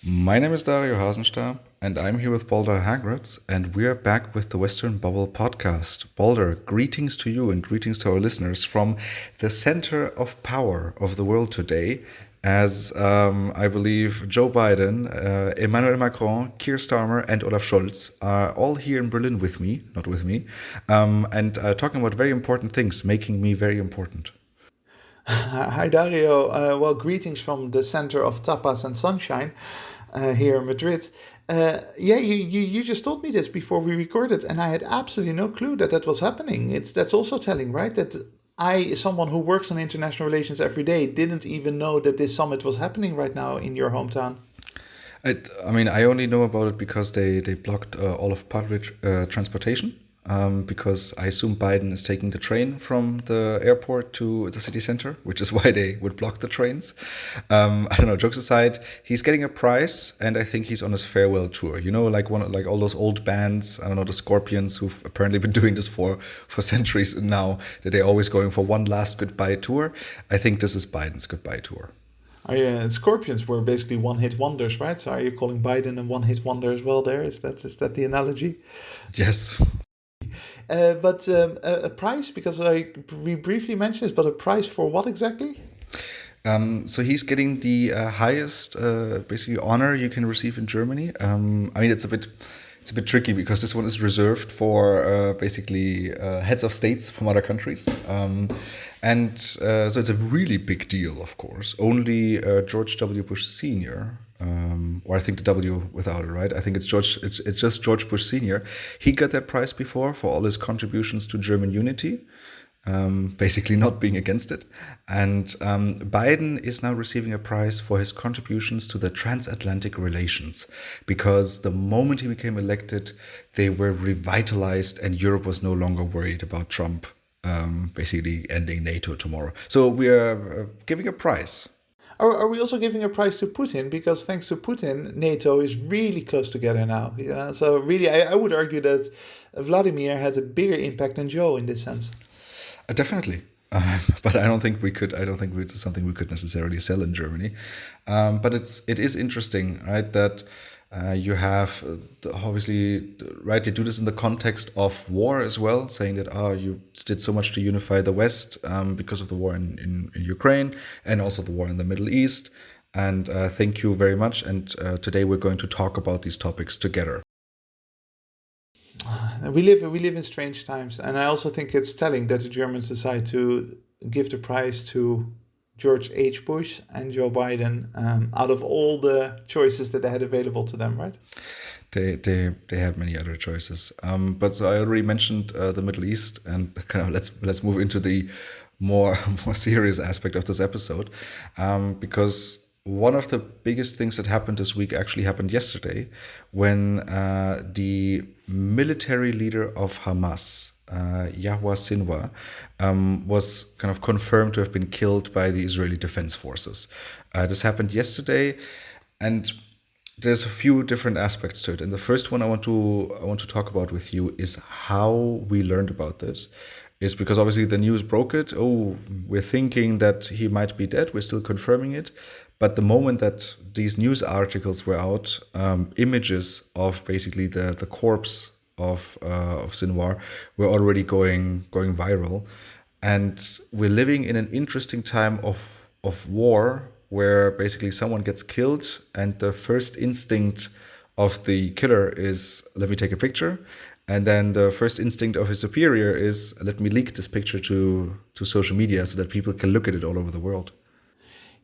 My name is Dario Hasenstab, and I'm here with Balder Hagritz, and we are back with the Western Bubble podcast. Balder, greetings to you and greetings to our listeners from the center of power of the world today, as I believe Joe Biden, Emmanuel Macron, Keir Starmer, and Olaf Scholz are all here in Berlin with me, not with me, and talking about very important things, making me very important. Hi Dario. Well, greetings from the center of tapas and sunshine here in Madrid. You just told me this before we recorded, and I had absolutely no clue that that was happening. That's also telling, right? That I, someone who works on international relations every day, didn't even know that this summit was happening right now in your hometown. I only know about it because they blocked all of public transportation. Because I assume Biden is taking the train from the airport to the city center, which is why they would block the trains. I don't know. Jokes aside, he's getting a prize, and I think he's on his farewell tour. You know, like all those old bands. I don't know, the Scorpions, who've apparently been doing this for centuries now. That they're always going for one last goodbye tour. I think this is Biden's goodbye tour. Scorpions were basically one-hit wonders, right? So are you calling Biden a one-hit wonder as well? There is that the analogy? Yes. But a prize, because we briefly mentioned this, but a prize for what exactly? So he's getting the highest, basically honor you can receive in Germany. It's a bit tricky because this one is reserved for basically heads of states from other countries, and so it's a really big deal. Of course, only George W. Bush Sr. Or I think the W without it, right? I think it's George. It's just George Bush Sr. He got that prize before for all his contributions to German unity, basically not being against it. And Biden is now receiving a prize for his contributions to the transatlantic relations, because the moment he became elected, they were revitalized and Europe was no longer worried about Trump basically ending NATO tomorrow. So we are giving a prize. Are we also giving a prize to Putin? Because thanks to Putin, NATO is really close together now. Yeah, so really, I would argue that Vladimir had a bigger impact than Joe in this sense. Definitely. But I don't think we could. I don't think it's something we could necessarily sell in Germany. But it is interesting, right? That you have obviously, right. They do this in the context of war as well, saying that you did so much to unify the West because of the war in Ukraine and also the war in the Middle East. And thank you very much. And today we're going to talk about these topics together. We live in strange times, and I also think it's telling that the Germans decide to give the prize to George H. Bush and Joe Biden out of all the choices that they had available to them, right? They had many other choices. But so I already mentioned the Middle East, and kind of let's move into the more more serious aspect of this episode, because one of the biggest things that happened this week actually happened yesterday, when the military leader of Hamas, Yahya Sinwar, was kind of confirmed to have been killed by the Israeli Defense Forces. This happened yesterday, and there's a few different aspects to it. And the first one I want to talk about with you is how we learned about this. Is because obviously the news broke it. Oh, we're thinking that he might be dead. We're still confirming it. But the moment that these news articles were out, images of basically the corpse of Sinwar were already going viral, and we're living in an interesting time of war, where basically someone gets killed and the first instinct of the killer is, let me take a picture, and then the first instinct of his superior is, let me leak this picture to social media so that people can look at it all over the world.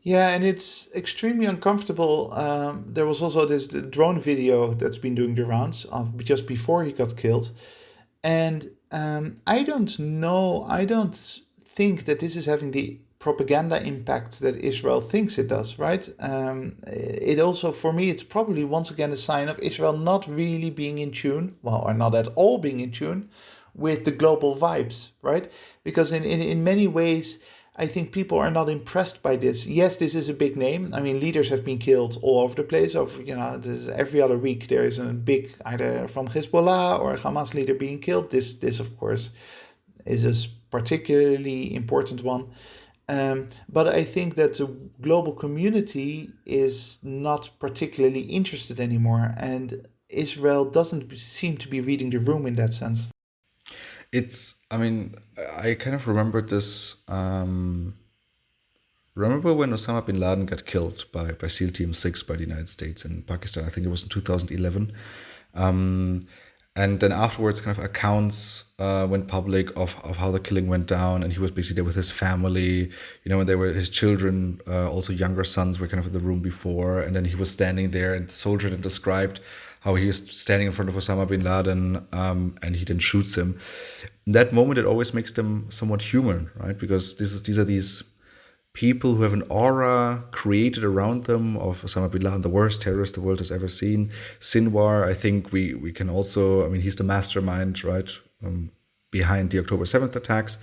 Yeah, and it's extremely uncomfortable. There was also this the drone video that's been doing the rounds of just before he got killed, and I don't know. I don't think that this is having the propaganda impact that Israel thinks it does. Right? It also, for me, it's probably once again a sign of Israel not really being in tune, well, or not at all being in tune with the global vibes. Right? Because in many ways, I think people are not impressed by this. Yes, this is a big name. I mean, leaders have been killed all over the place. This is every other week there is a big either from Hezbollah or a Hamas leader being killed. This of course is a particularly important one. But I think that the global community is not particularly interested anymore, and Israel doesn't seem to be reading the room in that sense. I mean, I kind of remembered this. Remember when Osama bin Laden got killed by SEAL Team 6 by the United States in Pakistan? I think it was in 2011. Um, and then afterwards, kind of accounts went public of how the killing went down. And he was basically there with his family, and they were his children, also younger sons were kind of in the room before. And then he was standing there, and the soldier then described how he was standing in front of Osama bin Laden, and he then shoots him. In that moment, it always makes them somewhat human, right? Because these are these people who have an aura created around them of Osama bin Laden, the worst terrorist the world has ever seen. Sinwar, I think we can also, I mean, he's the mastermind, right, behind the October 7th attacks.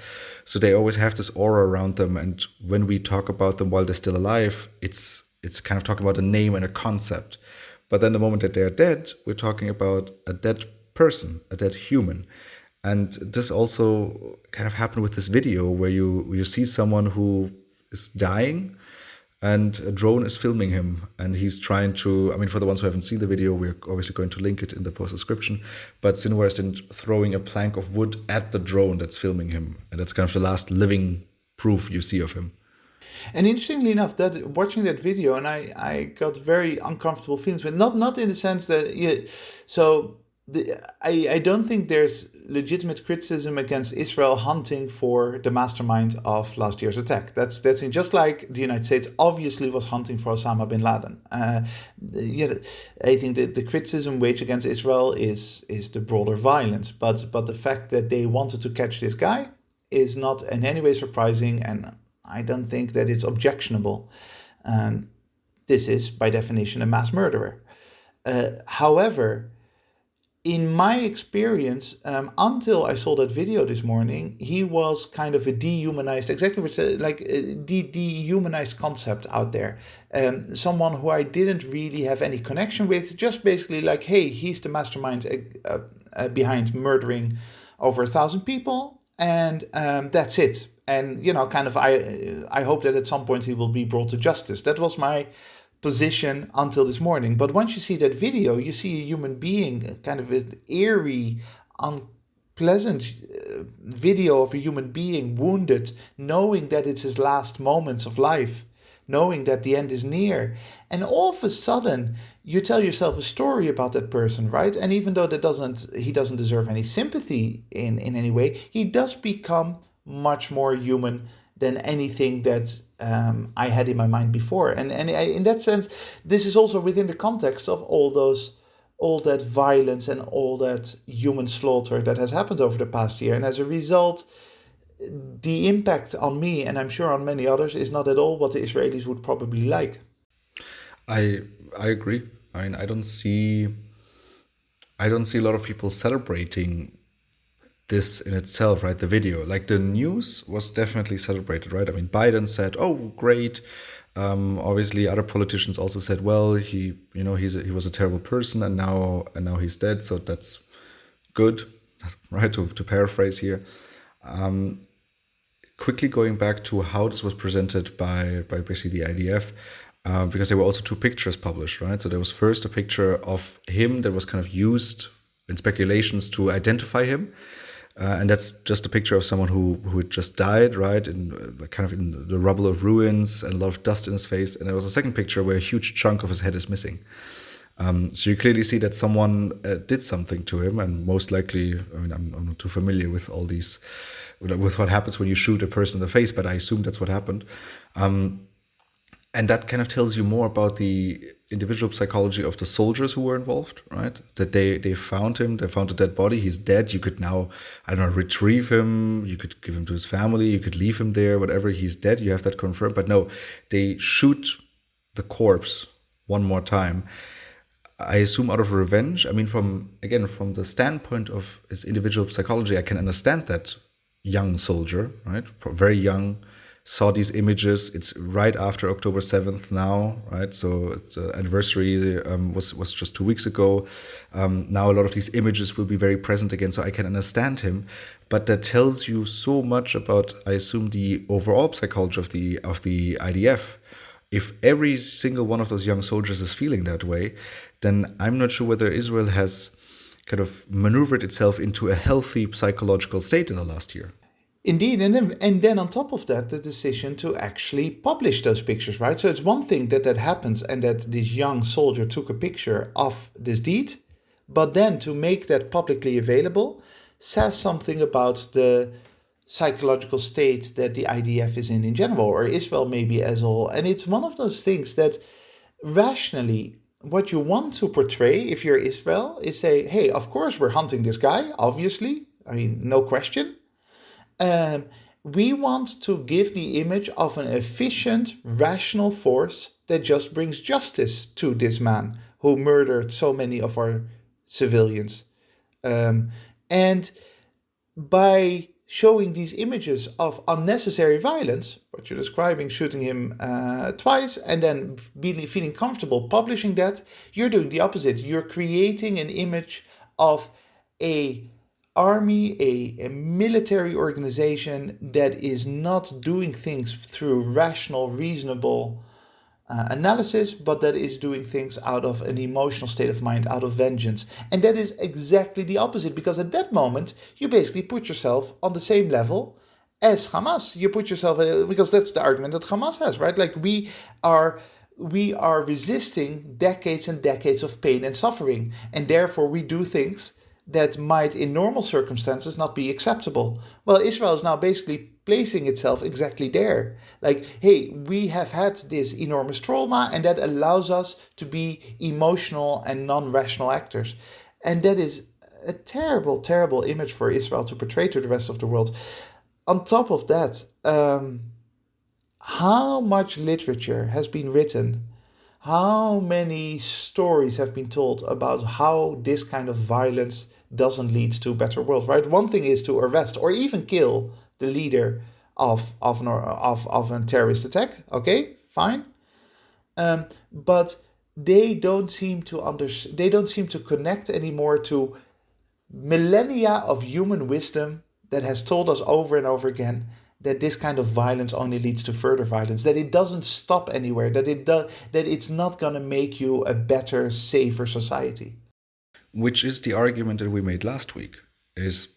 So they always have this aura around them. And when we talk about them while they're still alive, it's kind of talking about a name and a concept. But then the moment that they're dead, we're talking about a dead person, a dead human. And this also kind of happened with this video where you see someone who is dying and a drone is filming him, and he's trying to, I mean, for the ones who haven't seen the video, we're obviously going to link it in the post description, but Sinwar is then throwing a plank of wood at the drone that's filming him, and that's kind of the last living proof you see of him. And interestingly enough, that watching that video, and I got very uncomfortable feelings, but not in the sense that so I don't think there's legitimate criticism against Israel hunting for the mastermind of last year's attack. That's just like the United States obviously was hunting for Osama bin Laden. Yeah, I think that the criticism waged against Israel is the broader violence, but the fact that they wanted to catch this guy is not in any way surprising, and I don't think that it's objectionable. This is, by definition, a mass murderer. However, in my experience, until I saw that video this morning, he was kind of a dehumanized, exactly what's like a dehumanized concept out there. Someone who I didn't really have any connection with, just basically like, hey, he's the mastermind behind murdering over 1,000 people, and that's it. And kind of, I hope that at some point he will be brought to justice. That was my position until this morning. But once you see that video, you see a human being, kind of an eerie, unpleasant video of a human being wounded, knowing that it's his last moments of life, knowing that the end is near. And all of a sudden, you tell yourself a story about that person, right? And even though he doesn't deserve any sympathy in any way, he does become much more human than anything that I had in my mind before. And in that sense, this is also within the context of all that violence and all that human slaughter that has happened over the past year. And as a result, the impact on me, and I'm sure on many others, is not at all what the Israelis would probably like. I agree. I mean, I don't see a lot of people celebrating this in itself, right? The video, like the news was definitely celebrated, right? I mean, Biden said, "Oh, great." Obviously, other politicians also said, "Well, he was a terrible person, and now he's dead, so that's good," right? To paraphrase here. Quickly going back to how this was presented by basically the IDF, because there were also two pictures published, right? So there was first a picture of him that was kind of used in speculations to identify him. And that's just a picture of someone who had just died, right, kind of in the rubble of ruins and a lot of dust in his face. And there was a second picture where a huge chunk of his head is missing. So you clearly see that someone did something to him, and most likely, I mean, I'm not too familiar with all these, with what happens when you shoot a person in the face, but I assume that's what happened. And that kind of tells you more about the individual psychology of the soldiers who were involved, right? That they found him, they found a dead body, he's dead. You could now, I don't know, retrieve him, you could give him to his family, you could leave him there, whatever, he's dead, you have that confirmed. But no, they shoot the corpse one more time. I assume out of revenge. I mean, from the standpoint of his individual psychology, I can understand that young soldier, right? Very young, saw these images. It's right after October 7th now, right? So it's anniversary was just 2 weeks ago. Now a lot of these images will be very present again, so I can understand him. But that tells you so much about, I assume, the overall psychology of the IDF. If every single one of those young soldiers is feeling that way, then I'm not sure whether Israel has kind of maneuvered itself into a healthy psychological state in the last year. Indeed, and then on top of that, the decision to actually publish those pictures, right? So it's one thing that happens and that this young soldier took a picture of this deed, but then to make that publicly available says something about the psychological state that the IDF is in general, or Israel maybe as a whole. And it's one of those things that rationally, what you want to portray if you're Israel is say, hey, of course we're hunting this guy, obviously. I mean, no question. Um, we want to give the image of an efficient, rational force that just brings justice to this man who murdered so many of our civilians. Um, and by showing these images of unnecessary violence, what you're describing, shooting him twice, and then feeling comfortable publishing that, you're doing the opposite. You're creating an image of a army, a military organization that is not doing things through rational, reasonable analysis, but that is doing things out of an emotional state of mind, out of vengeance. And that is exactly the opposite, because at that moment, you basically put yourself on the same level as Hamas. You put yourself, because that's the argument that Hamas has, right? Like we are resisting decades and decades of pain and suffering, and therefore we do things that might in normal circumstances not be acceptable. Well, Israel is now basically placing itself exactly there. Like, hey, we have had this enormous trauma, and that allows us to be emotional and non-rational actors. And that is a terrible, terrible image for Israel to portray to the rest of the world. On top of that, how much literature has been written, how many stories have been told about how this kind of violence doesn't lead to a better world, right? One thing is to arrest or even kill the leader of a terrorist attack. Okay, fine. But they don't seem to connect anymore to millennia of human wisdom that has told us over and over again that this kind of violence only leads to further violence, that it doesn't stop anywhere, that it's not going to make you a better, safer society. Which is the argument that we made last week, is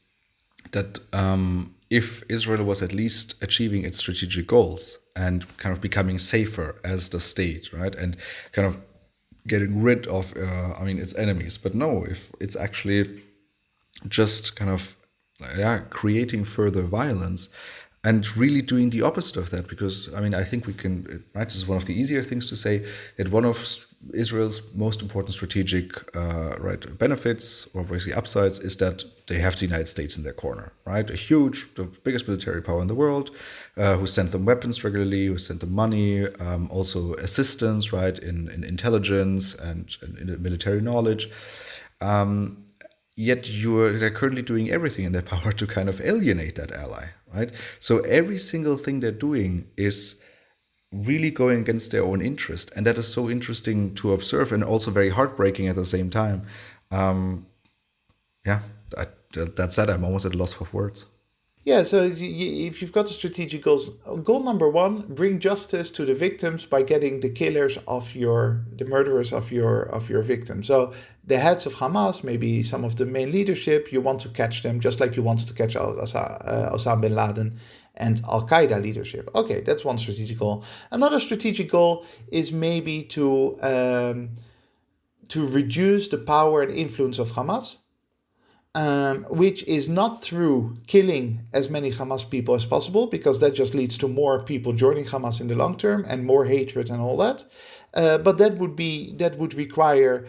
that if Israel was at least achieving its strategic goals and kind of becoming safer as the state, right, and kind of getting rid of, its enemies, but no, if it's actually just kind of creating further violence and really doing the opposite of that, because I think we can, right, this is one of the easier things to say, that one of Israel's most important strategic benefits or basically upsides is that they have the United States in their corner, right? The biggest military power in the world, who sent them weapons regularly, who sent them money, also assistance, right, in intelligence and in military knowledge. Yet they're currently doing everything in their power to kind of alienate that ally, right? So every single thing they're doing is really going against their own interest. And that is so interesting to observe and also very heartbreaking at the same time. That said, I'm almost at a loss for words. Yeah, so if you've got the strategic goals, goal number one, bring justice to the victims by getting the the murderers of your victims. So the heads of Hamas, maybe some of the main leadership, you want to catch them just like you want to catch Osama bin Laden and Al-Qaeda leadership. Okay, that's one strategic goal. Another strategic goal is maybe to reduce the power and influence of Hamas. Which is not through killing as many Hamas people as possible, because that just leads to more people joining Hamas in the long term and more hatred and all that. But that would require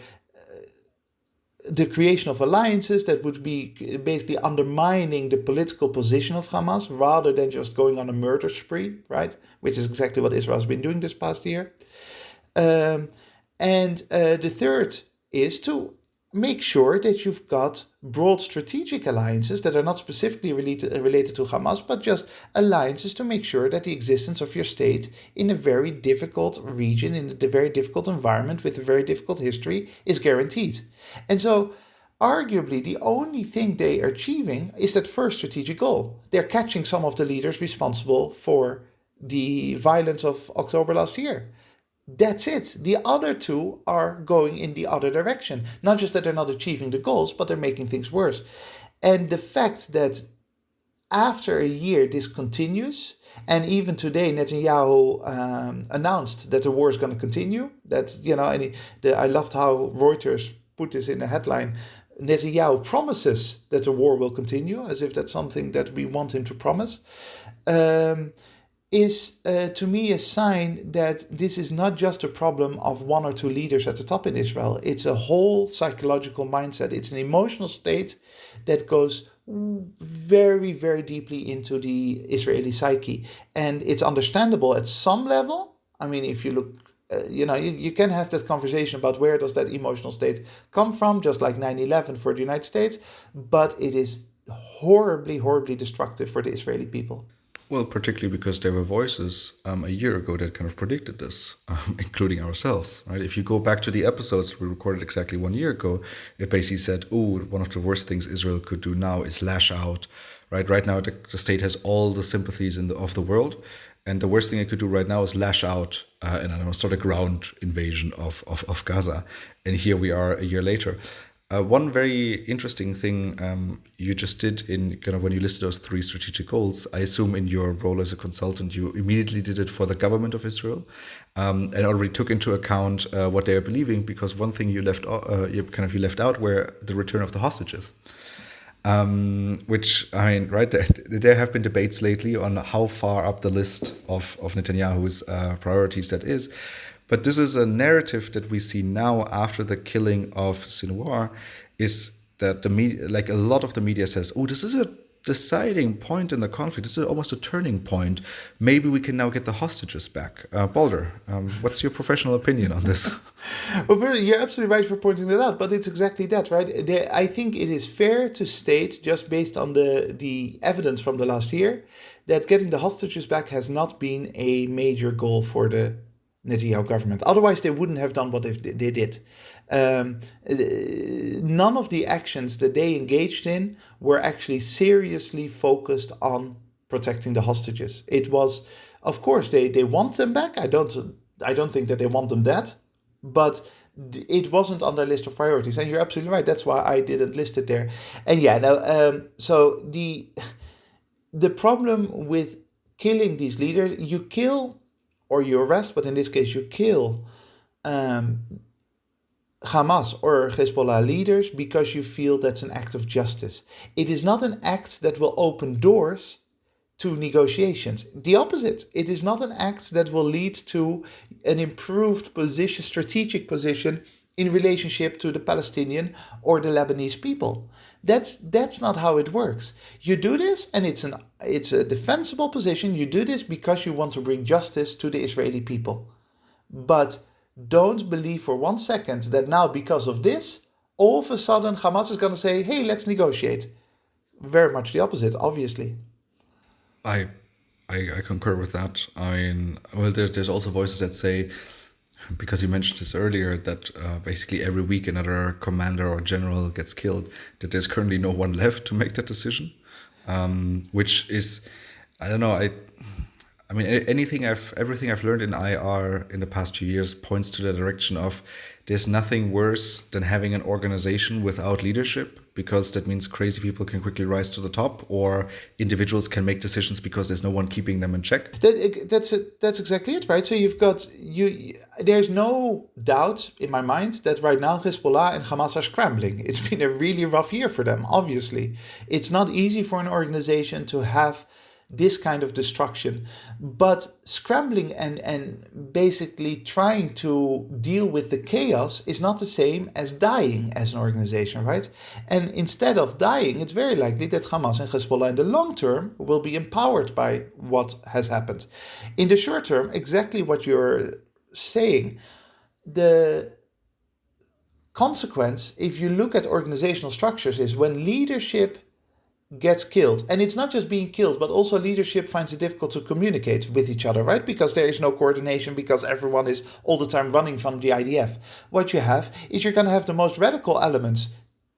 the creation of alliances that would be basically undermining the political position of Hamas rather than just going on a murder spree, right? Which is exactly what Israel has been doing this past year. And the third is to make sure that you've got broad strategic alliances that are not specifically related to Hamas, but just alliances to make sure that the existence of your state in a very difficult region, in a very difficult environment with a very difficult history, is guaranteed. And so, arguably, the only thing they are achieving is that first strategic goal. They're catching some of the leaders responsible for the violence of October last year. That's it. The other two are going in the other direction. Not just that they're not achieving the goals, but they're making things worse. And the fact that after a year this continues, and even today Netanyahu announced that the war is going to continue. That I loved how Reuters put this in the headline. Netanyahu promises that the war will continue, as if that's something that we want him to promise. Is to me a sign that this is not just a problem of one or two leaders at the top in Israel. It's a whole psychological mindset. It's an emotional state that goes very, very deeply into the Israeli psyche. And it's understandable at some level. I mean, if you look, you can have that conversation about where does that emotional state come from, just like 9/11 for the United States. But it is horribly, horribly destructive for the Israeli people. Well, particularly because there were voices a year ago that kind of predicted this, including ourselves, right? If you go back to the episodes we recorded exactly 1 year ago, it basically said, oh, one of the worst things Israel could do now is lash out, right? Right now, the state has all the sympathies of the world. And the worst thing it could do right now is lash out and start a ground invasion of Gaza. And here we are a year later. One very interesting thing you just did in kind of when you listed those 3 strategic goals, I assume in your role as a consultant, you immediately did it for the government of Israel and already took into account what they are believing, because one thing you left out were the return of the hostages. Which, I mean, right, there have been debates lately on how far up the list of Netanyahu's priorities that is. But this is a narrative that we see now after the killing of Sinwar, is that the media, like a lot of the media says, oh, this is a deciding point in the conflict. This is almost a turning point. Maybe we can now get the hostages back. Balder, what's your professional opinion on this? Well, you're absolutely right for pointing that out, but it's exactly that, right? I think it is fair to state, just based on the evidence from the last year, that getting the hostages back has not been a major goal for the Netanyahu government. Otherwise, they wouldn't have done what they did. None of the actions that they engaged in were actually seriously focused on protecting the hostages. It was, of course, they want them back. I don't think that they want them dead, but it wasn't on their list of priorities. And you're absolutely right. That's why I didn't list it there. And so the problem with killing these leaders, you kill or you arrest, but in this case you kill Hamas or Hezbollah leaders because you feel that's an act of justice. It is not an act that will open doors to negotiations. The opposite. It is not an act that will lead to an improved position, strategic position in relationship to the Palestinian or the Lebanese people. That's not how it works. You do this, and it's a defensible position. You do this because you want to bring justice to the Israeli people. But don't believe for 1 second that now, because of this, all of a sudden Hamas is going to say, hey, let's negotiate. Very much the opposite, obviously. I concur with that. I mean, well, there's also voices that say, because you mentioned this earlier, that basically every week another commander or general gets killed, that there's currently no one left to make that decision, which is, I don't know, I mean, everything I've learned in IR in the past few years points to the direction of there's nothing worse than having an organization without leadership, because that means crazy people can quickly rise to the top, or individuals can make decisions because there's no one keeping them in check. That's exactly it, right? So there's no doubt in my mind that right now Hezbollah and Hamas are scrambling. It's been a really rough year for them, obviously. It's not easy for an organization to have this kind of destruction, but scrambling and basically trying to deal with the chaos is not the same as dying as an organization, right? And instead of dying, it's very likely that Hamas and Hezbollah in the long term will be empowered by what has happened. In the short term, exactly what you're saying, the consequence, if you look at organizational structures, is when leadership gets killed. And it's not just being killed, but also leadership finds it difficult to communicate with each other, right? Because there is no coordination, because everyone is all the time running from the IDF. What you have is you're going to have the most radical elements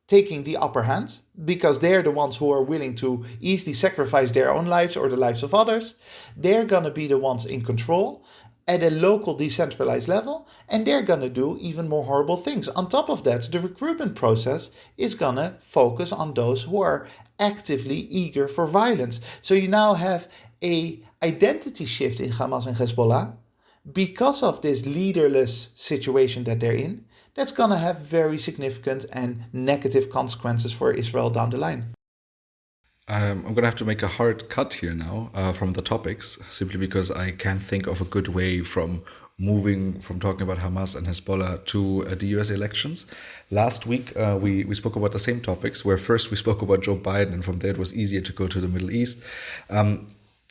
taking the upper hand, because they're the ones who are willing to easily sacrifice their own lives or the lives of others. They're going to be the ones in control at a local decentralized level, and they're going to do even more horrible things. On top of that, the recruitment process is going to focus on those who are actively eager for violence. So you now have a identity shift in Hamas and Hezbollah because of this leaderless situation that they're in. That's going to have very significant and negative consequences for Israel down the line. I'm going to have to make a hard cut here now from the topics, simply because I can't think of a good way from moving from talking about Hamas and Hezbollah to the US elections. Last week, we spoke about the same topics, where first we spoke about Joe Biden, and from there it was easier to go to the Middle East.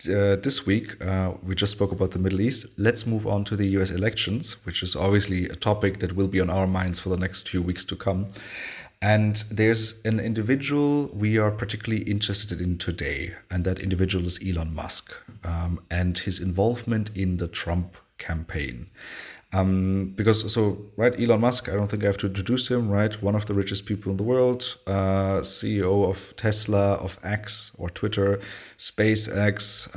This week, we just spoke about the Middle East. Let's move on to the US elections, which is obviously a topic that will be on our minds for the next few weeks to come. And there's an individual we are particularly interested in today, and that individual is Elon Musk, and his involvement in the Trump campaign. Right, Elon Musk, I don't think I have to introduce him, right? One of the richest people in the world, CEO of Tesla, of X or Twitter, SpaceX.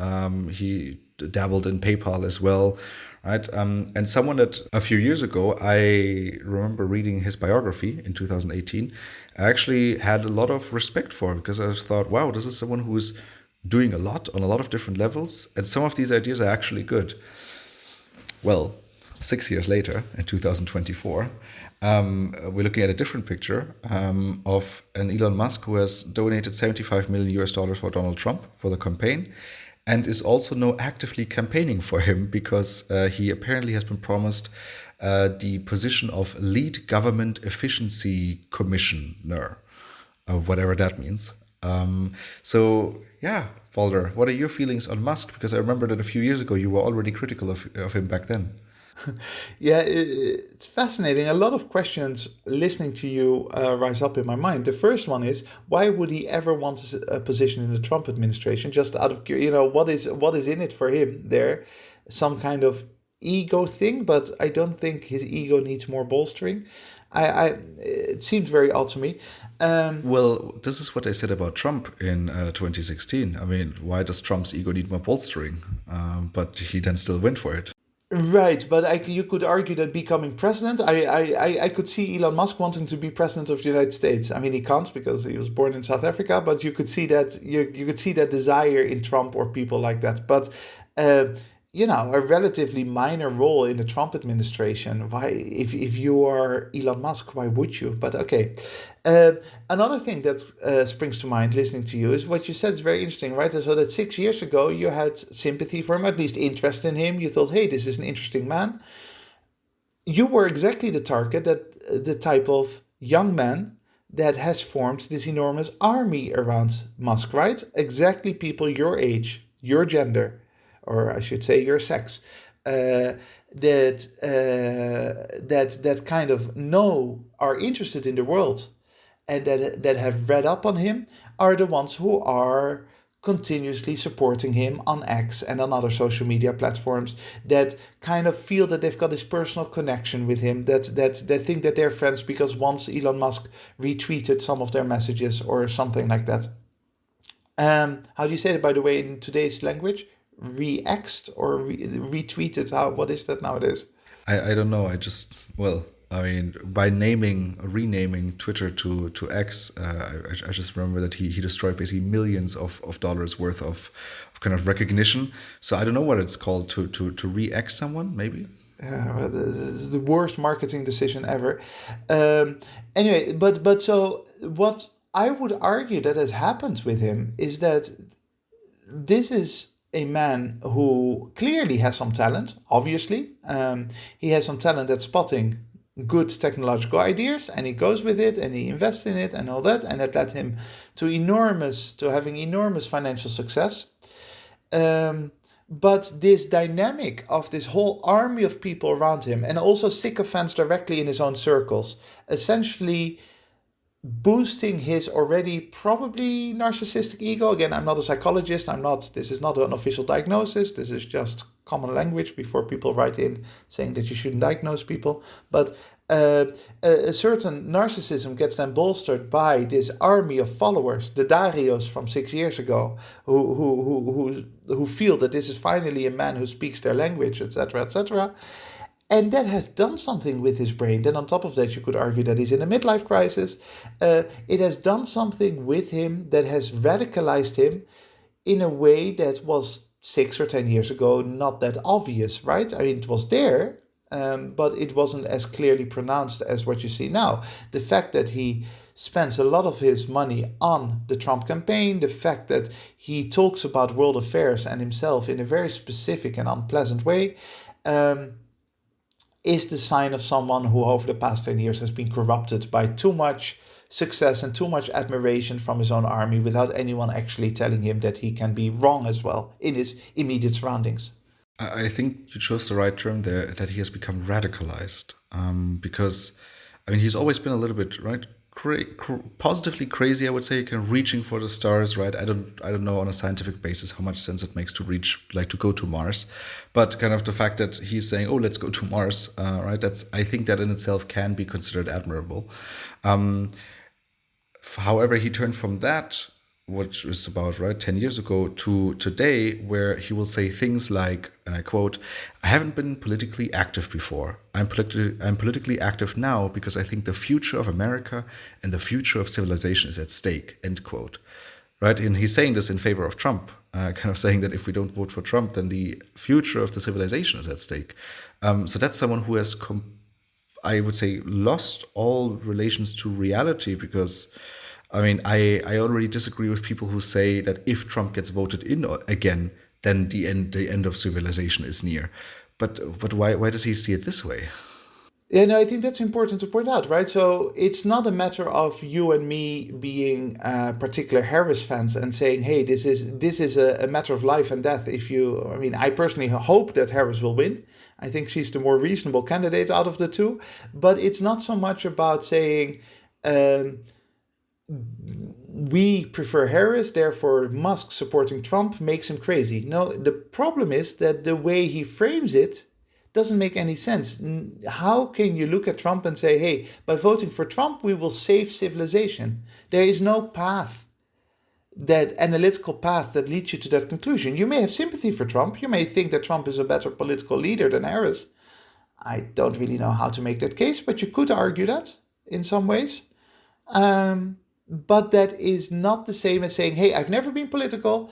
He dabbled in PayPal as well, right? And someone that a few years ago, I remember reading his biography in 2018, I actually had a lot of respect for, because I thought, wow, this is someone who is doing a lot on a lot of different levels, and some of these ideas are actually good. Well, 6 years later, in 2024, we're looking at a different picture of an Elon Musk who has donated $75 million for Donald Trump for the campaign, and is also now actively campaigning for him, because he apparently has been promised the position of lead government efficiency commissioner, whatever that means. Yeah, Balder, what are your feelings on Musk? Because I remember that a few years ago you were already critical of him back then. Yeah, it's fascinating. A lot of questions listening to you rise up in my mind. The first one is, why would he ever want a position in the Trump administration? Just out of what is in it for him there? Some kind of ego thing, but I don't think his ego needs more bolstering. It seems very odd to me. Well, this is what they said about Trump in 2016. I mean, why does Trump's ego need more bolstering? But he then still went for it. Right, but you could argue that becoming president, I could see Elon Musk wanting to be president of the United States. I mean, he can't because he was born in South Africa, but you could see that you could see that desire in Trump or people like that. But a relatively minor role in the Trump administration. Why, if you are Elon Musk, why would you? But okay. Another thing that springs to mind listening to you is what you said is very interesting, right? So that 6 years ago you had sympathy for him, at least interest in him. You thought, hey, this is an interesting man. You were exactly the target, that the type of young man that has formed this enormous army around Musk, right? Exactly people your age, your gender, or I should say your sex, that kind of are interested in the world, and that have read up on him, are the ones who are continuously supporting him on X and on other social media platforms, that kind of feel that they've got this personal connection with him, that think that they're friends because once Elon Musk retweeted some of their messages or something like that. How do you say it, by the way, in today's language? Re-Xed or retweeted? What is that nowadays? I don't know. I mean, by renaming Twitter to X, I just remember that he destroyed basically millions of dollars worth of kind of recognition. So I don't know what it's called, to re-X someone, maybe. Yeah, well, this is the worst marketing decision ever. Anyway, but so what I would argue that has happened with him is that this is a man who clearly has some talent, obviously. He has some talent at spotting good technological ideas, and he goes with it and he invests in it and all that, and that led him to having enormous financial success. But this dynamic of this whole army of people around him, and also sycophants directly in his own circles, essentially boosting his already probably narcissistic ego. Again, I'm not a psychologist. This is not an official diagnosis. This is just common language before people write in saying that you shouldn't diagnose people. But a certain narcissism gets then bolstered by this army of followers, the Darios from 6 years ago, who feel that this is finally a man who speaks their language, etc., etc. And that has done something with his brain. Then, on top of that, you could argue that he's in a midlife crisis. It has done something with him that has radicalized him in a way that was 6 or 10 years ago not that obvious, right? I mean, it was there, but it wasn't as clearly pronounced as what you see now. The fact that he spends a lot of his money on the Trump campaign, the fact that he talks about world affairs and himself in a very specific and unpleasant way. Is the sign of someone who over the past 10 years has been corrupted by too much success and too much admiration from his own army without anyone actually telling him that he can be wrong as well in his immediate surroundings. I think you chose the right term there, that he has become radicalized. Because, I mean, he's always been a little bit, right, positively crazy, I would say, kind of reaching for the stars, right? I don't know on a scientific basis how much sense it makes to reach, like to go to Mars, but kind of the fact that he's saying, "Oh, let's go to Mars," right? I think that in itself can be considered admirable. However, he turned from that, which was about, right, 10 years ago, to today, where he will say things like, and I quote, "I haven't been politically active before. I'm politically active now because I think the future of America and the future of civilization is at stake," end quote. Right? And he's saying this in favor of Trump, kind of saying that if we don't vote for Trump, then the future of the civilization is at stake. So that's someone who has, I would say, lost all relations to reality, because I mean, I already disagree with people who say that if Trump gets voted in again, then the end of civilization is near. But why does he see it this way? Yeah, no, I think that's important to point out, right? So it's not a matter of you and me being particular Harris fans and saying, "Hey, this is a matter of life and death." I mean, I personally hope that Harris will win. I think she's the more reasonable candidate out of the two. But it's not so much about saying, um, we prefer Harris, therefore Musk supporting Trump makes him crazy. No, the problem is that the way he frames it doesn't make any sense. How can you look at Trump and say, "Hey, by voting for Trump, we will save civilization"? There is no path, that analytical path that leads you to that conclusion. You may have sympathy for Trump. You may think that Trump is a better political leader than Harris. I don't really know how to make that case, but you could argue that in some ways. Um, but that is not the same as saying, "Hey, I've never been political.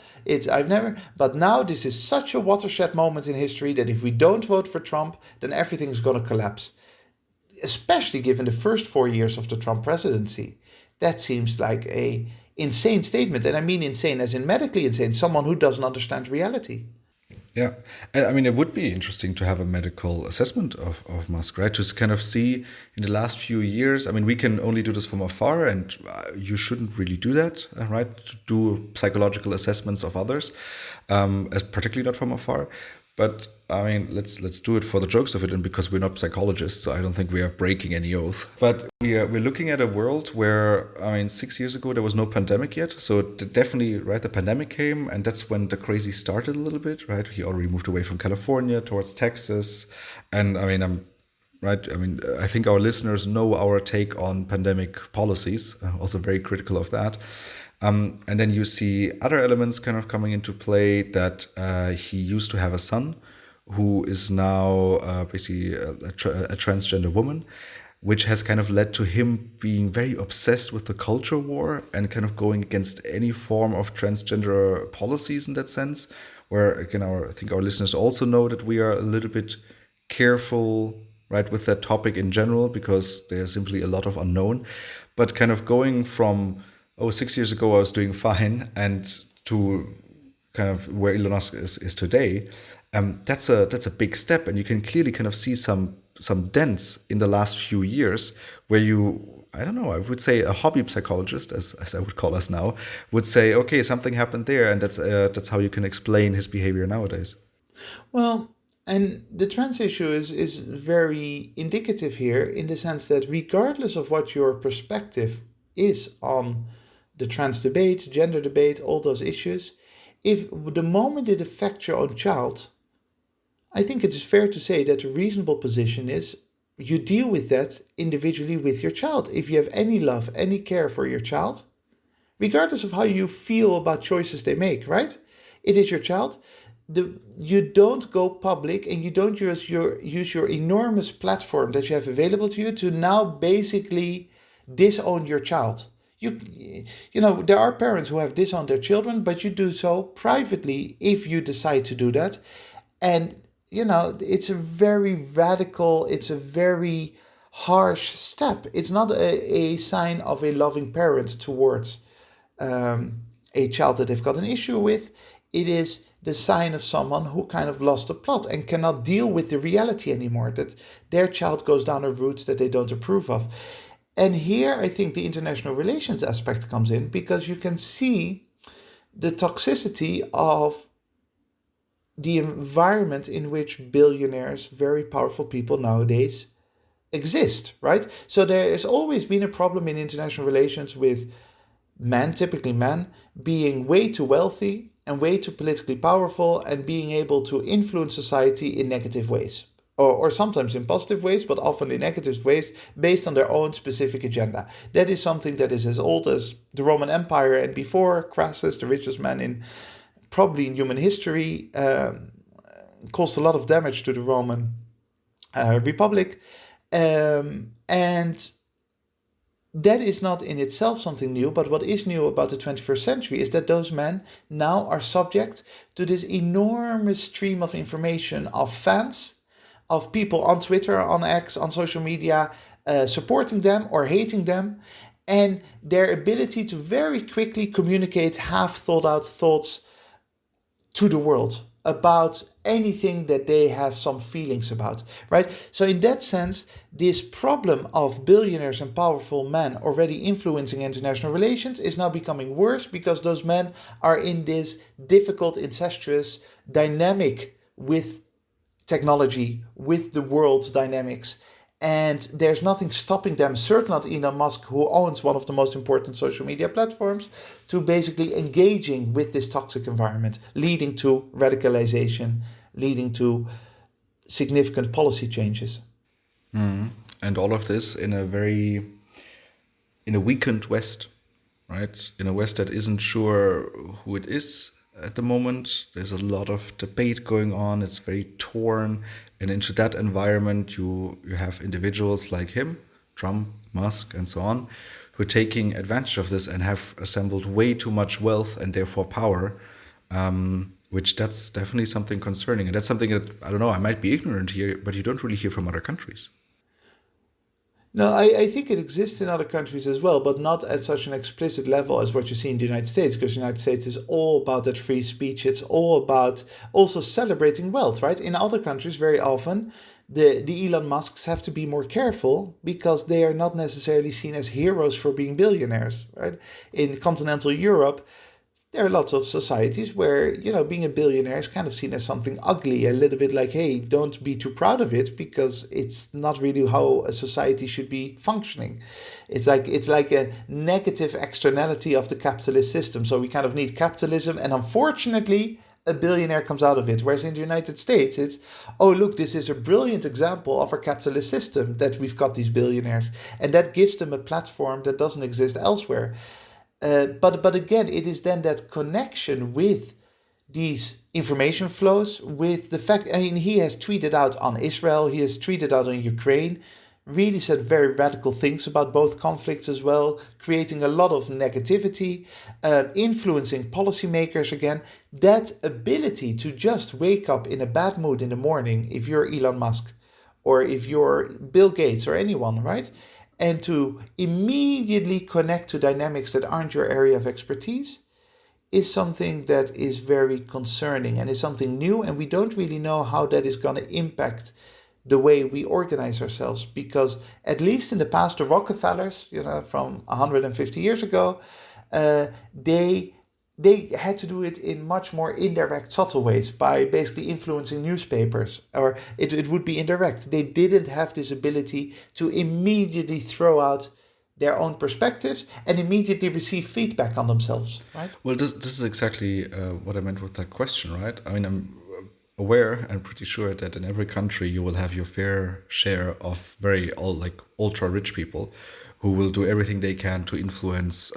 But now this is such a watershed moment in history that if we don't vote for Trump, then everything's going to collapse." Especially given the first 4 years of the Trump presidency, that seems like a insane statement, and I mean insane as in medically insane. Someone who doesn't understand reality. Yeah, and I mean, it would be interesting to have a medical assessment of Musk, right? To kind of see in the last few years. I mean, we can only do this from afar, and you shouldn't really do that, right? To do psychological assessments of others, particularly not from afar. But I mean, let's do it for the jokes of it, and because we're not psychologists, so I don't think we are breaking any oath. But we're looking at a world where, I mean, 6 years ago there was no pandemic yet, so definitely, right, the pandemic came, and that's when the crazy started a little bit, right? He already moved away from California towards Texas, and I mean, right. I mean, I think our listeners know our take on pandemic policies. Also very critical of that. And then you see other elements kind of coming into play, that he used to have a son who is now basically a transgender woman, which has kind of led to him being very obsessed with the culture war and kind of going against any form of transgender policies in that sense. Where, again, I think our listeners also know that we are a little bit careful, right, with that topic in general, because there's simply a lot of unknown. But kind of going from, oh, 6 years ago I was doing fine, and to kind of where Elon Musk is today, that's a big step, and you can clearly kind of see some dents in the last few years where I don't know, I would say a hobby psychologist, as I would call us now, would say, okay, something happened there, and that's how you can explain his behavior nowadays. Well, and the trans issue is very indicative here in the sense that regardless of what your perspective is on the trans debate, gender debate, all those issues, if the moment it affects your own child, I think it is fair to say that a reasonable position is you deal with that individually with your child. If you have any love, any care for your child, regardless of how you feel about choices they make, right? It is your child. You don't go public and you don't use your enormous platform that you have available to you to now basically disown your child. You there are parents who have disowned their children, but you do so privately if you decide to do that. And it's a very radical, it's a very harsh step. It's not a sign of a loving parent towards a child that they've got an issue with. It is the sign of someone who kind of lost the plot and cannot deal with the reality anymore, that their child goes down a route that they don't approve of. And here I think the international relations aspect comes in, because you can see the toxicity of the environment in which billionaires, very powerful people nowadays, exist, right? So there has always been a problem in international relations with men, typically men, being way too wealthy and way too politically powerful and being able to influence society in negative ways. Or sometimes in positive ways, but often in negative ways, based on their own specific agenda. That is something that is as old as the Roman Empire and before. Crassus, the richest man in probably in human history, caused a lot of damage to the Roman Republic. And that is not in itself something new, but what is new about the 21st century is that those men now are subject to this enormous stream of information of fans, of people on Twitter, on X, on social media, supporting them or hating them, and their ability to very quickly communicate half thought out thoughts to the world about anything that they have some feelings about, right? So in that sense, this problem of billionaires and powerful men already influencing international relations is now becoming worse, because those men are in this difficult, incestuous dynamic with technology, with the world's dynamics. And there's nothing stopping them, certainly not Elon Musk, who owns one of the most important social media platforms, to basically engaging with this toxic environment, leading to radicalization, leading to significant policy changes. And all of this in a weakened West, right? In a West that isn't sure who it is at the moment. There's a lot of debate going on. It's very torn. And into that environment, you have individuals like him, Trump, Musk, and so on, who are taking advantage of this and have assembled way too much wealth and therefore power, which that's definitely something concerning. And that's something that, I don't know, I might be ignorant here, but you don't really hear from other countries. No, I think it exists in other countries as well, but not at such an explicit level as what you see in the United States, because the United States is all about that free speech. It's all about also celebrating wealth, right? In other countries, very often, the Elon Musks have to be more careful because they are not necessarily seen as heroes for being billionaires, right? In continental Europe, there are lots of societies where, being a billionaire is kind of seen as something ugly, a little bit like, hey, don't be too proud of it, because it's not really how a society should be functioning. It's like a negative externality of the capitalist system. So we kind of need capitalism, and unfortunately, a billionaire comes out of it. Whereas in the United States, it's, oh, look, this is a brilliant example of our capitalist system that we've got these billionaires. And that gives them a platform that doesn't exist elsewhere. But again, it is then that connection with these information flows, with the fact, I mean, he has tweeted out on Israel, he has tweeted out on Ukraine, really said very radical things about both conflicts as well, creating a lot of negativity, influencing policymakers again. That ability to just wake up in a bad mood in the morning, if you're Elon Musk, or if you're Bill Gates or anyone, right? And to immediately connect to dynamics that aren't your area of expertise is something that is very concerning and is something new. And we don't really know how that is going to impact the way we organize ourselves, because at least in the past, the Rockefellers, from 150 years ago, they they had to do it in much more indirect, subtle ways by basically influencing newspapers, or it would be indirect. They didn't have this ability to immediately throw out their own perspectives and immediately receive feedback on themselves, right? Well, this is exactly what I meant with that question, right? I mean, I'm aware and pretty sure that in every country you will have your fair share of very like ultra rich people who will do everything they can to influence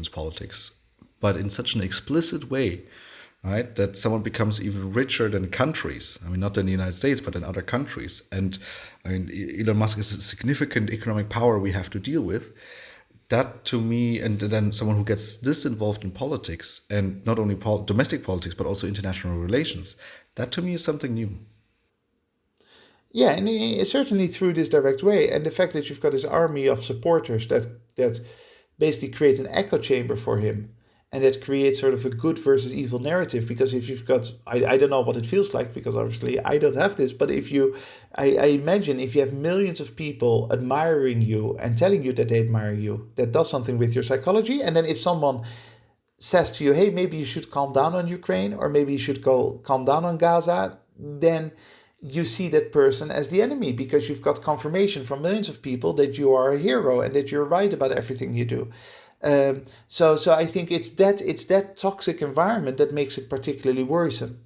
politics, but in such an explicit way, right? That someone becomes even richer than countries. I mean, not in the United States, but in other countries. And I mean, Elon Musk is a significant economic power we have to deal with. That to me, and then someone who gets this involved in politics, and not only domestic politics, but also international relations, that to me is something new. Yeah, and certainly through this direct way, and the fact that you've got this army of supporters that basically create an echo chamber for him, and that creates sort of a good versus evil narrative. Because if you've got, I don't know what it feels like, because obviously I don't have this, but if you, I imagine if you have millions of people admiring you and telling you that they admire you, that does something with your psychology. And then if someone says to you, hey, maybe you should calm down on Ukraine, or maybe you should go calm down on Gaza, then you see that person as the enemy, because you've got confirmation from millions of people that you are a hero and that you're right about everything you do. So I think it's that toxic environment that makes it particularly worrisome.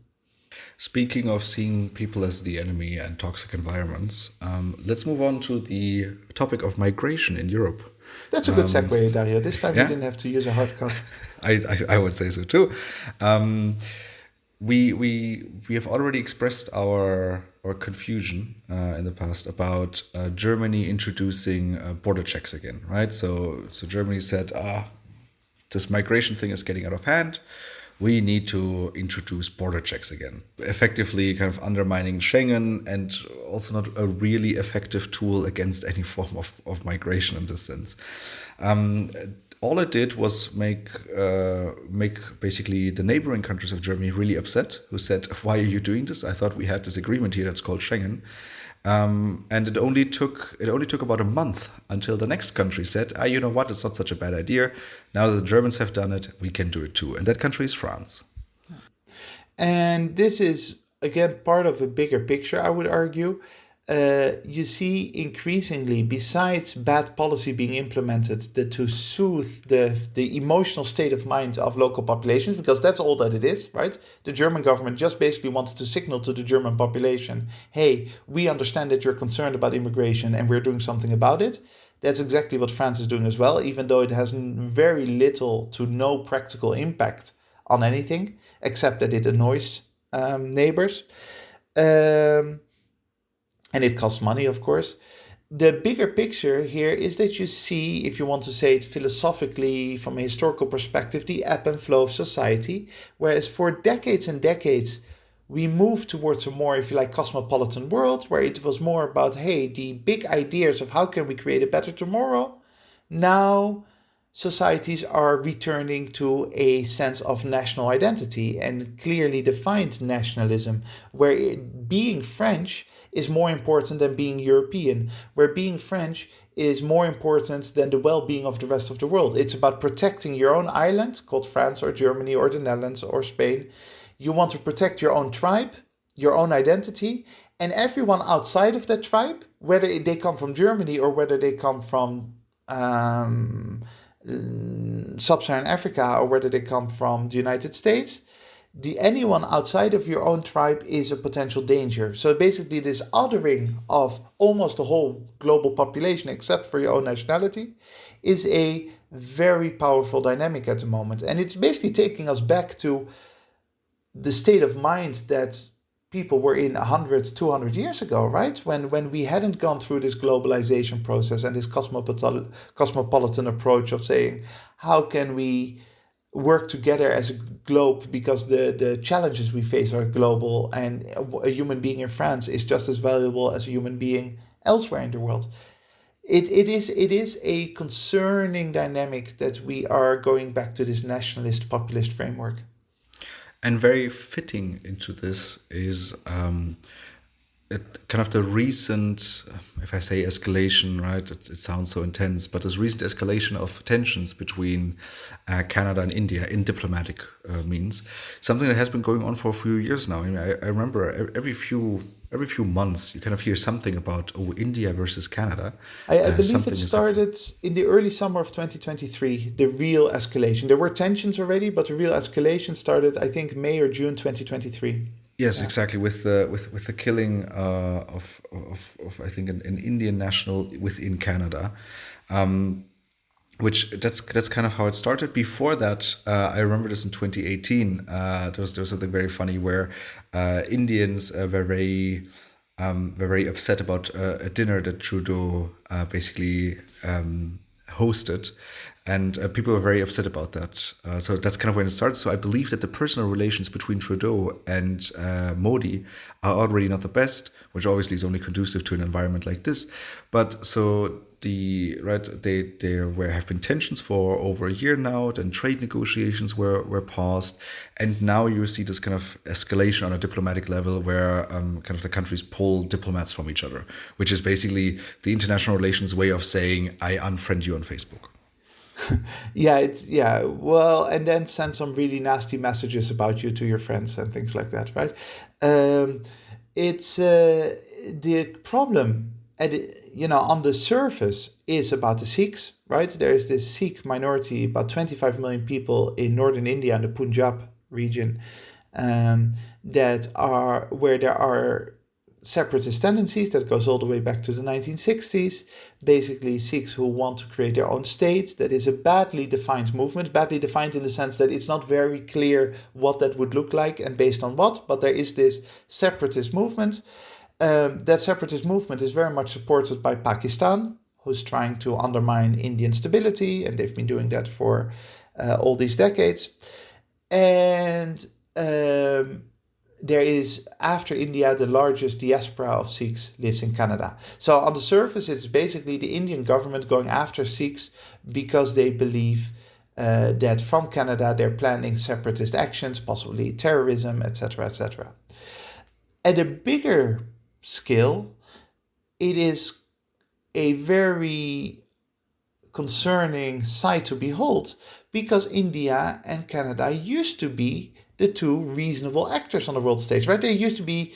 Speaking of seeing people as the enemy and toxic environments, let's move on to the topic of migration in Europe. That's a good segue, Dario. This time you Yeah, didn't have to use a hard cut. I would say so too. Um, we have already expressed our confusion in the past about Germany introducing border checks again, right? So Germany said, this migration thing is getting out of hand. We need to introduce border checks again, effectively kind of undermining Schengen, and also not a really effective tool against any form of migration in this sense. Um, all it did was make basically the neighboring countries of Germany really upset, who said, why are you doing this? I thought we had this agreement here that's called Schengen. And it only took about a month until the next country said, you know what, it's not such a bad idea. Now that the Germans have done it, we can do it too. And that country is France. And this is, again, part of a bigger picture, I would argue. You see increasingly, besides bad policy being implemented, to soothe the emotional state of mind of local populations, because that's all that it is, right? The German government just basically wants to signal to the German population, hey, we understand that you're concerned about immigration and we're doing something about it. That's exactly what France is doing as well, even though it has very little to no practical impact on anything, except that it annoys neighbors. Um, and it costs money, of course. The bigger picture here is that you see, if you want to say it philosophically from a historical perspective, the ebb and flow of society. Whereas for decades and decades, we moved towards a more, if you like, cosmopolitan world, where it was more about, hey, the big ideas of how can we create a better tomorrow. Now societies are returning to a sense of national identity and clearly defined nationalism, where being French is more important than being European, where being French is more important than the well-being of the rest of the world. It's about protecting your own island, called France or Germany or the Netherlands or Spain. You want to protect your own tribe, your own identity, and everyone outside of that tribe, whether they come from Germany or whether they come from sub-Saharan Africa or whether they come from the United States, anyone outside of your own tribe is a potential danger. So basically, this othering of almost the whole global population, except for your own nationality, is a very powerful dynamic at the moment. And it's basically taking us back to the state of mind that people were in 100, 200 years ago, right? When we hadn't gone through this globalization process and this cosmopolitan approach of saying, how can we work together as a globe, because the challenges we face are global, and a human being in France is just as valuable as a human being elsewhere in the world. It is a concerning dynamic that we are going back to this nationalist populist framework. And very fitting into this is kind of the recent, if I say escalation, right, it sounds so intense, but this recent escalation of tensions between Canada and India in diplomatic means, something that has been going on for a few years now. I mean, I remember every few months you kind of hear something about, oh, India versus Canada. I believe it Something is happening. started in the early summer of 2023, the real escalation. There were tensions already, but the real escalation started, I think, May or June 2023. Yes, Yeah. exactly. With the killing of I think an Indian national within Canada, which that's kind of how it started. Before that, I remember this in 2018. There was something very funny where Indians were very upset about a dinner that Trudeau basically hosted, and people were very upset about that. So that's kind of when it started. So I believe that the personal relations between Trudeau and Modi are already not the best, which obviously is only conducive to an environment like this. But so there were have been tensions for over a year now. Then trade negotiations were paused, and now you see this kind of escalation on a diplomatic level, where kind of the countries pull diplomats from each other, which is basically the international relations way of saying I unfriend you on Facebook. Yeah. Well, and then send some really nasty messages about you to your friends and things like that, right? Um, it's the problem, on the surface, is about the Sikhs, right? There is this Sikh minority, about 25 million people in northern India and the Punjab region, um, that are where there are separatist tendencies that goes all the way back to the 1960s. Basically, Sikhs who want to create their own states. That is a badly defined movement, badly defined in the sense that it's not very clear what that would look like and based on what, but there is this separatist movement. That separatist movement is very much supported by Pakistan, who's trying to undermine Indian stability, and they've been doing that for all these decades. And there is, after India, the largest diaspora of Sikhs lives in Canada. So on the surface, it's basically the Indian government going after Sikhs because they believe that from Canada they're planning separatist actions, possibly terrorism, etc., etc. At a bigger scale, it is a very concerning sight to behold because India and Canada used to be the two reasonable actors on the world stage, right? They used to be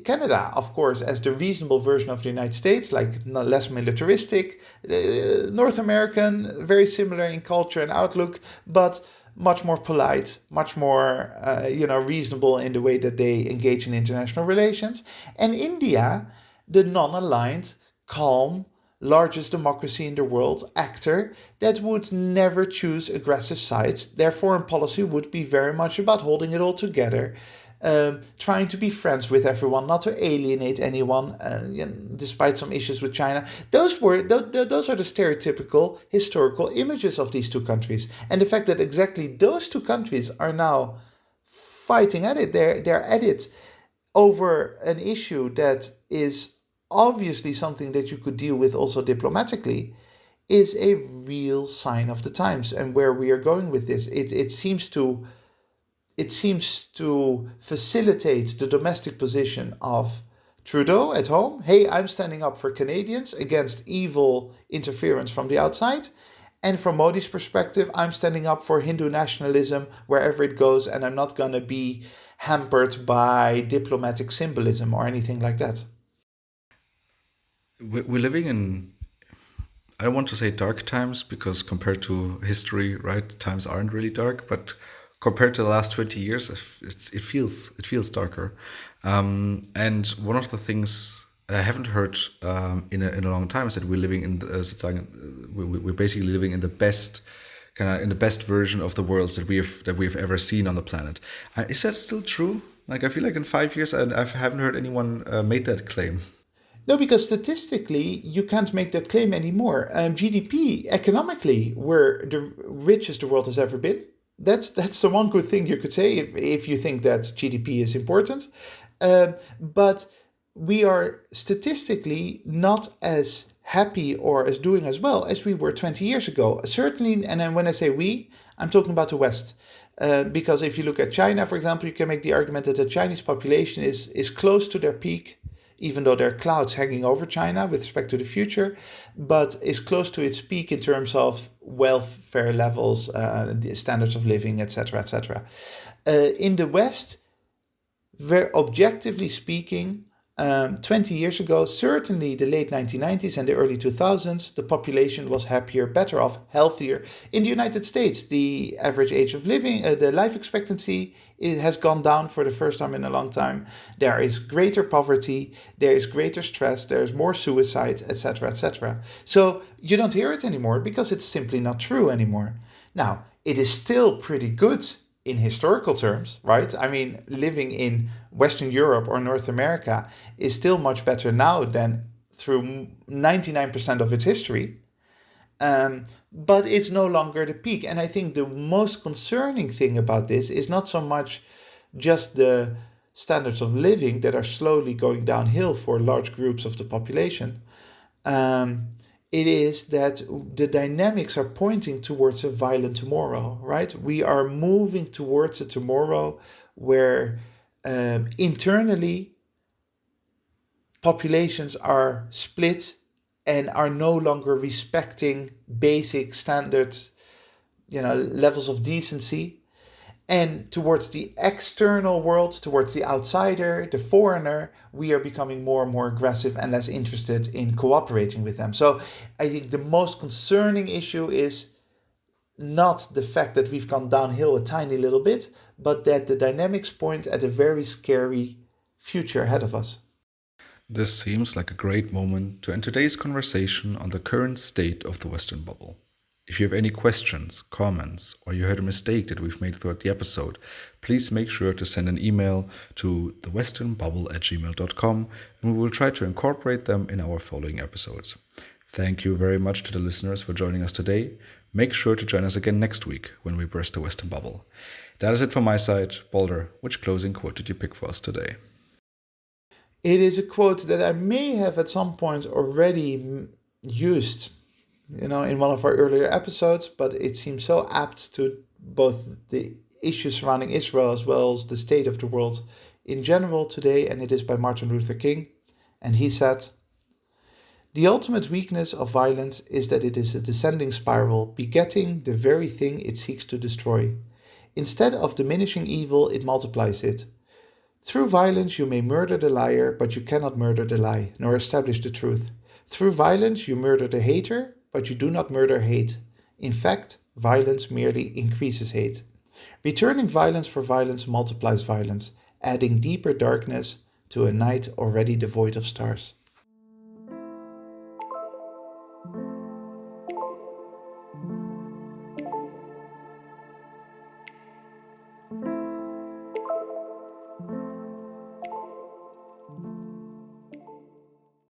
Canada, of course, as the reasonable version of the United States, like less militaristic, North American, very similar in culture and outlook, but much more polite, much more reasonable in the way that they engage in international relations. And India, the non-aligned, calm, largest democracy in the world actor that would never choose aggressive sides. Their foreign policy would be very much about holding it all together, trying to be friends with everyone, not to alienate anyone, despite some issues with China. Those are the stereotypical historical images of these two countries, and the fact that exactly those two countries are now fighting at it, they're at it over an issue that is obviously something that you could deal with also diplomatically, is a real sign of the times and where we are going with this. It seems to facilitate the domestic position of Trudeau at home. Hey, I'm standing up for Canadians against evil interference from the outside. And from Modi's perspective, I'm standing up for Hindu nationalism wherever it goes, and I'm not going to be hampered by diplomatic symbolism or anything like that. We're living in, I don't want to say dark times, because compared to history, right, times aren't really dark, but compared to the last 20 years, it feels darker. And one of the things I haven't heard in a long time is that we're living in we're basically living in the best version of the worlds that we have ever seen on the planet. Is that still true? Like, I feel like in 5 years I haven't heard anyone made that claim. No, because statistically, you can't make that claim anymore. GDP, economically, we're the richest the world has ever been. That's the one good thing you could say if you think that GDP is important. But we are statistically not as happy or as doing as well as we were 20 years ago. Certainly, and then when I say we, I'm talking about the West. Because if you look at China, for example, you can make the argument that the Chinese population is close to their peak even though there are clouds hanging over China with respect to the future, but is close to its peak in terms of welfare levels, the standards of living, etc., etc. In the West, very objectively speaking, 20 years ago, certainly the late 1990s and the early 2000s, the population was happier, better off, healthier. In the United States, the average age of living, the life expectancy, it has gone down for the first time in a long time. There is greater poverty, there is greater stress, there is more suicide, etc., etc. So you don't hear it anymore because it's simply not true anymore. Now, it is still pretty good in historical terms, right? I mean, living in Western Europe or North America is still much better now than through 99% of its history. But it's no longer the peak. And I think the most concerning thing about this is not so much just the standards of living that are slowly going downhill for large groups of the population. It is that the dynamics are pointing towards a violent tomorrow, right? We are moving towards a tomorrow where internally populations are split and are no longer respecting basic standards, levels of decency. And towards the external world, towards the outsider, the foreigner, we are becoming more and more aggressive and less interested in cooperating with them. So I think the most concerning issue is not the fact that we've gone downhill a tiny little bit, but that the dynamics point at a very scary future ahead of us. This seems like a great moment to end today's conversation on the current state of the Western bubble. If you have any questions, comments, or you heard a mistake that we've made throughout the episode, please make sure to send an email to thewesternbubble@gmail.com and we will try to incorporate them in our following episodes. Thank you very much to the listeners for joining us today. Make sure to join us again next week when we burst the Western bubble. That is it from my side. Balder, which closing quote did you pick for us today? It is a quote that I may have at some point already used in one of our earlier episodes, but it seems so apt to both the issues surrounding Israel as well as the state of the world in general today, and it is by Martin Luther King. And he said, "The ultimate weakness of violence is that it is a descending spiral, begetting the very thing it seeks to destroy. Instead of diminishing evil, it multiplies it. Through violence you may murder the liar, but you cannot murder the lie, nor establish the truth. Through violence you murder the hater, but you do not murder hate. In fact, violence merely increases hate. Returning violence for violence multiplies violence, adding deeper darkness to a night already devoid of stars."